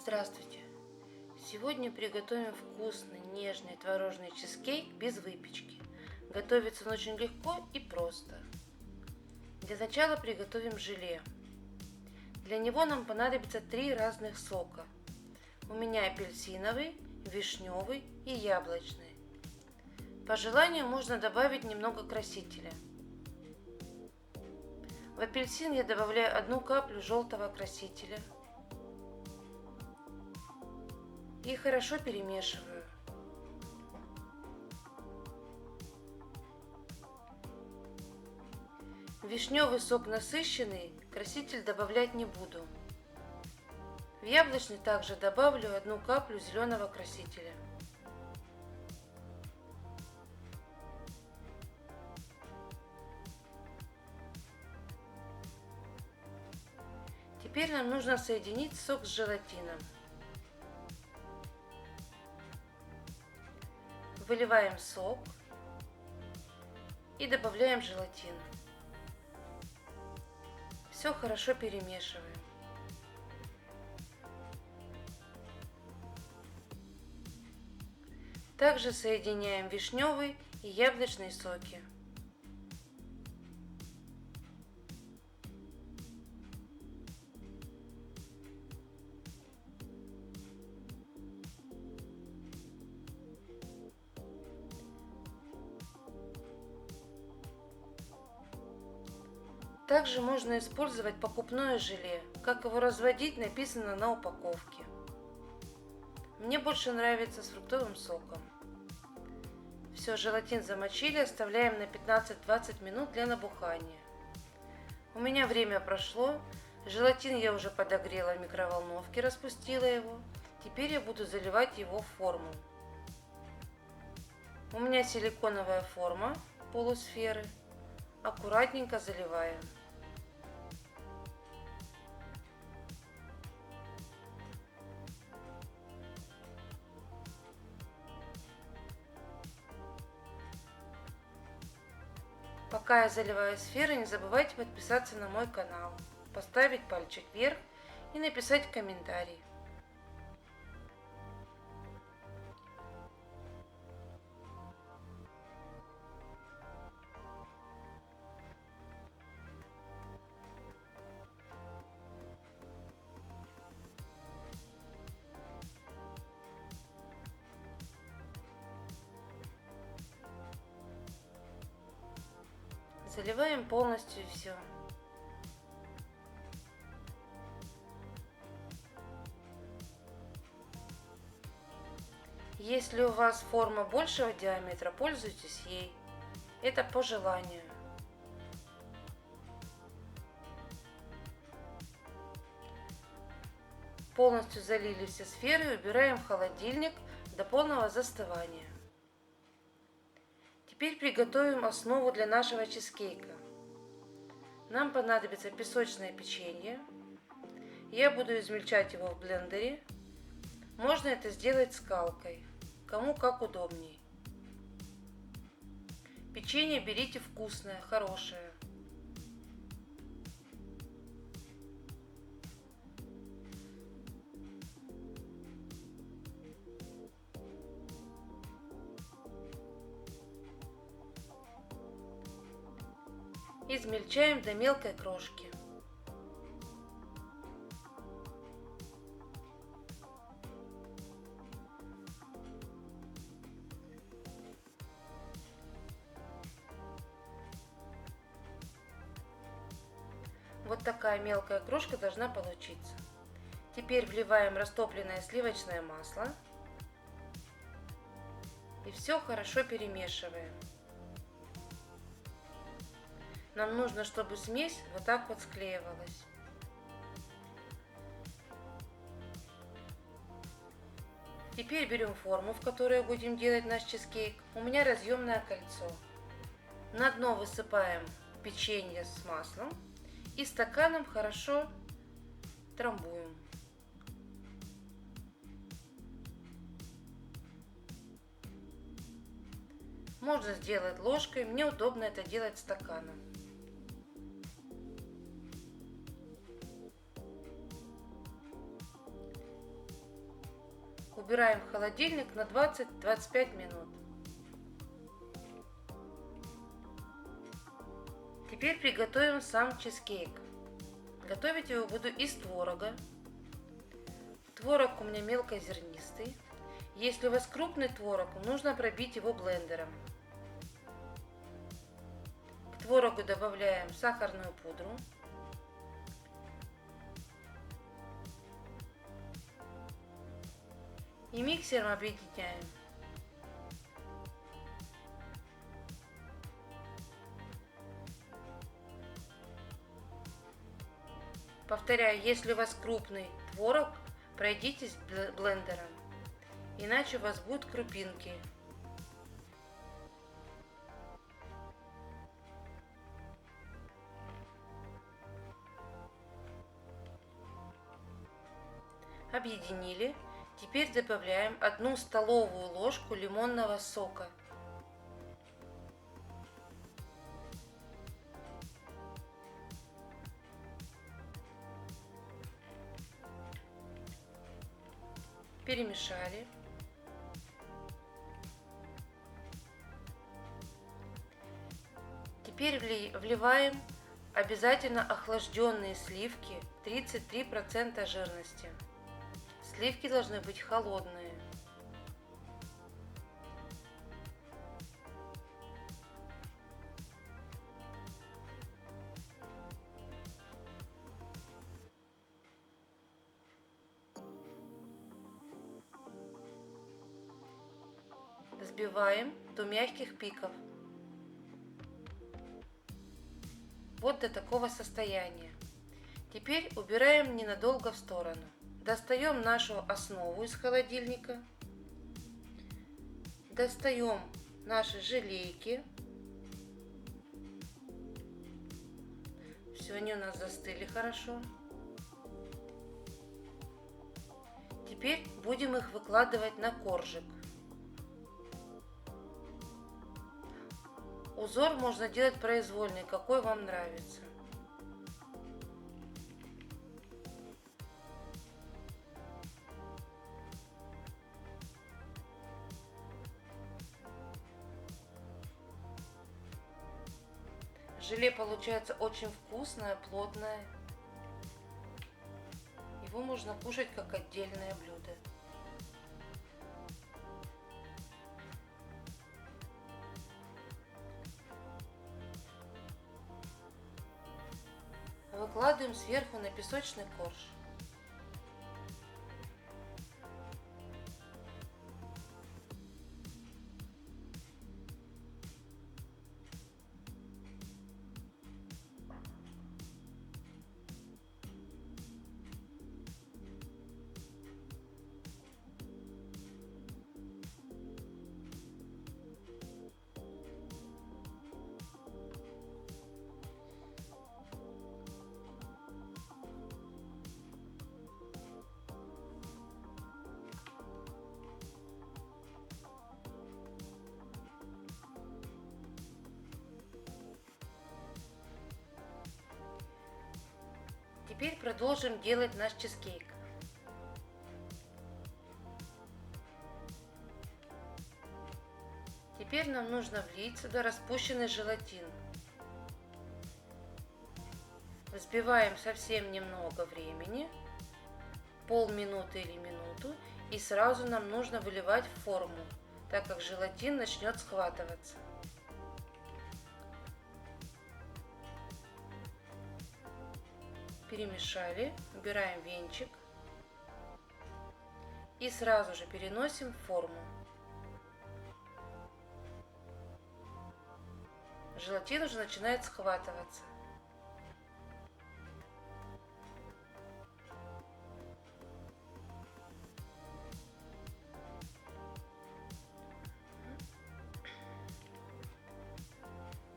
Здравствуйте! Сегодня приготовим вкусный, нежный творожный чизкейк без выпечки. Готовится он очень легко и просто. Для начала приготовим желе. Для него нам понадобится 3 разных сока. У меня апельсиновый, вишневый и яблочный. По желанию можно добавить немного красителя. В апельсин я добавляю 1 каплю желтого красителя и хорошо перемешиваю. Вишневый сок насыщенный, краситель добавлять не буду. В яблочный также добавлю 1 каплю зеленого красителя. Теперь нам нужно соединить сок с желатином. Выливаем сок и добавляем желатин. Все хорошо перемешиваем. Также соединяем вишневый и яблочный соки. Также можно использовать покупное желе. Как его разводить, написано на упаковке. Мне больше нравится с фруктовым соком. Все, желатин замочили, оставляем на 15-20 минут для набухания. У меня время прошло. Желатин я уже подогрела в микроволновке, распустила его. Теперь я буду заливать его в форму. У меня силиконовая форма полусферы. Аккуратненько заливаем. Пока я заливаю сферы, не забывайте подписаться на мой канал, поставить пальчик вверх и написать комментарий. Заливаем полностью все. Если у вас форма большего диаметра, пользуйтесь ей. Это по желанию. Полностью залили все сферы и убираем в холодильник до полного застывания. Теперь приготовим основу для нашего чизкейка. Нам понадобится песочное печенье. Я буду измельчать его в блендере. Можно это сделать скалкой, кому как удобней. Печенье берите вкусное, хорошее. Измельчаем до мелкой крошки. Вот такая мелкая крошка должна получиться. Теперь вливаем растопленное сливочное масло и все хорошо перемешиваем. Нам нужно, чтобы смесь вот так вот склеивалась. Теперь берем форму, в которой будем делать наш чизкейк. У меня разъемное кольцо. На дно высыпаем печенье с маслом и стаканом хорошо трамбуем. Можно сделать ложкой, мне удобно это делать стаканом. Убираем в холодильник на 20-25 минут. Теперь приготовим сам чизкейк. Готовить его буду из творога. Творог у меня мелкозернистый. Если у вас крупный творог, нужно пробить его блендером. К творогу добавляем сахарную пудру. И миксером объединяем. Повторяю, если у вас крупный творог, пройдитесь блендером, иначе у вас будут крупинки. Объединили. Теперь добавляем 1 столовую ложку лимонного сока. Перемешали. Теперь вливаем обязательно охлажденные сливки 33% жирности. Сливки должны быть холодные. Взбиваем до мягких пиков. Вот до такого состояния. Теперь убираем ненадолго в сторону. Достаем нашу основу из холодильника. Достаем наши желейки. Все, они у нас застыли хорошо. Теперь будем их выкладывать на коржик. Узор можно делать произвольный, какой вам нравится. Желе получается очень вкусное, плотное. Его можно кушать как отдельное блюдо. Выкладываем сверху на песочный корж. Теперь продолжим делать наш чизкейк. Теперь нам нужно влить сюда распущенный желатин. Взбиваем совсем немного времени, полминуты или минуту, и сразу нам нужно выливать в форму, так как желатин начнет схватываться. Перемешали, убираем венчик и сразу же переносим в форму. Желатин уже начинает схватываться.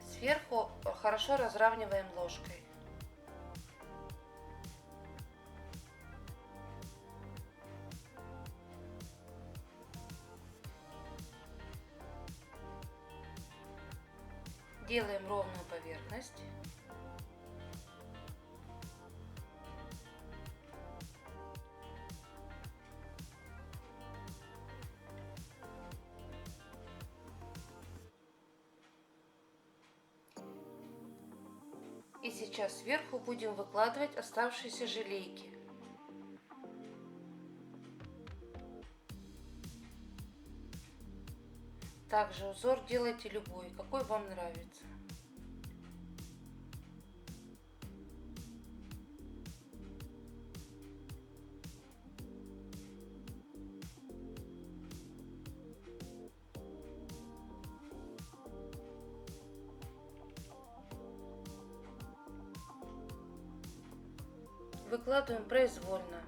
Сверху хорошо разравниваем ложкой. Делаем ровную поверхность. И сейчас сверху будем выкладывать оставшиеся желейки. Также узор делайте любой, какой вам нравится. Выкладываем произвольно.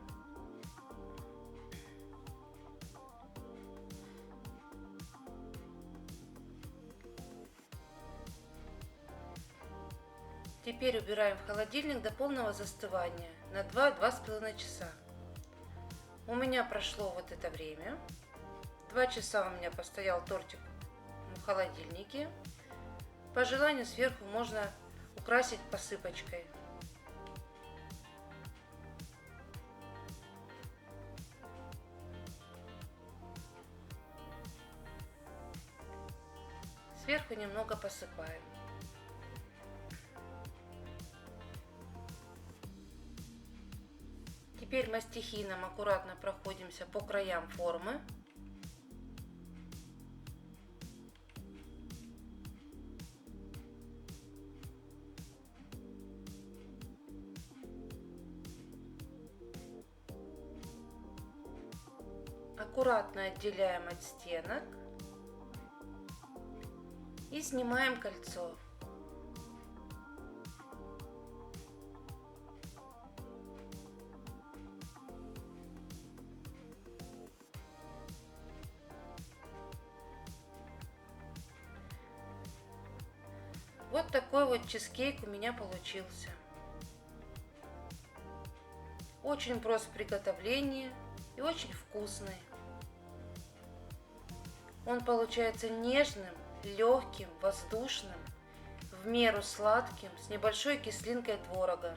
Теперь убираем в холодильник до полного застывания на 2-2,5 часа. У меня прошло вот это время. 2 часа у меня постоял тортик в холодильнике. По желанию сверху можно украсить посыпочкой. Сверху немного посыпаем. Теперь мастихином аккуратно проходимся по краям формы. Аккуратно отделяем от стенок и снимаем кольцо. Вот такой вот чизкейк у меня получился. Очень прост в приготовлении и очень вкусный. Он получается нежным, легким, воздушным, в меру сладким, с небольшой кислинкой творога.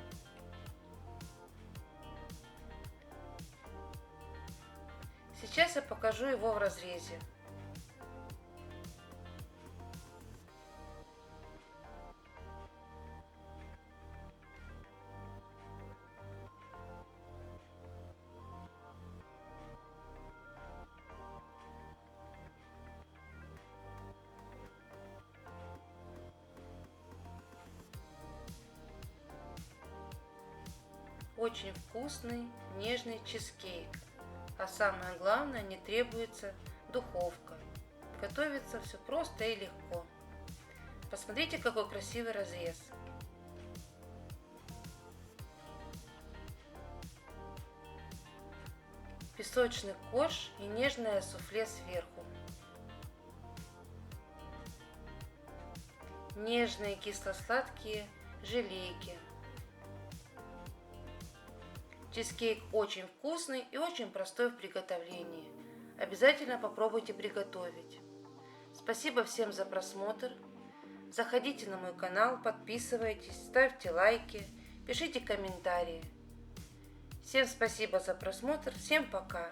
Сейчас я покажу его в разрезе. Очень вкусный, нежный чизкейк. А самое главное, не требуется духовка. Готовится все просто и легко. Посмотрите, какой красивый разрез. Песочный корж и нежное суфле сверху. Нежные кисло-сладкие желейки. Чизкейк очень вкусный и очень простой в приготовлении. Обязательно попробуйте приготовить. Спасибо всем за просмотр. Заходите на мой канал, подписывайтесь, ставьте лайки, пишите комментарии. Всем спасибо за просмотр, всем пока!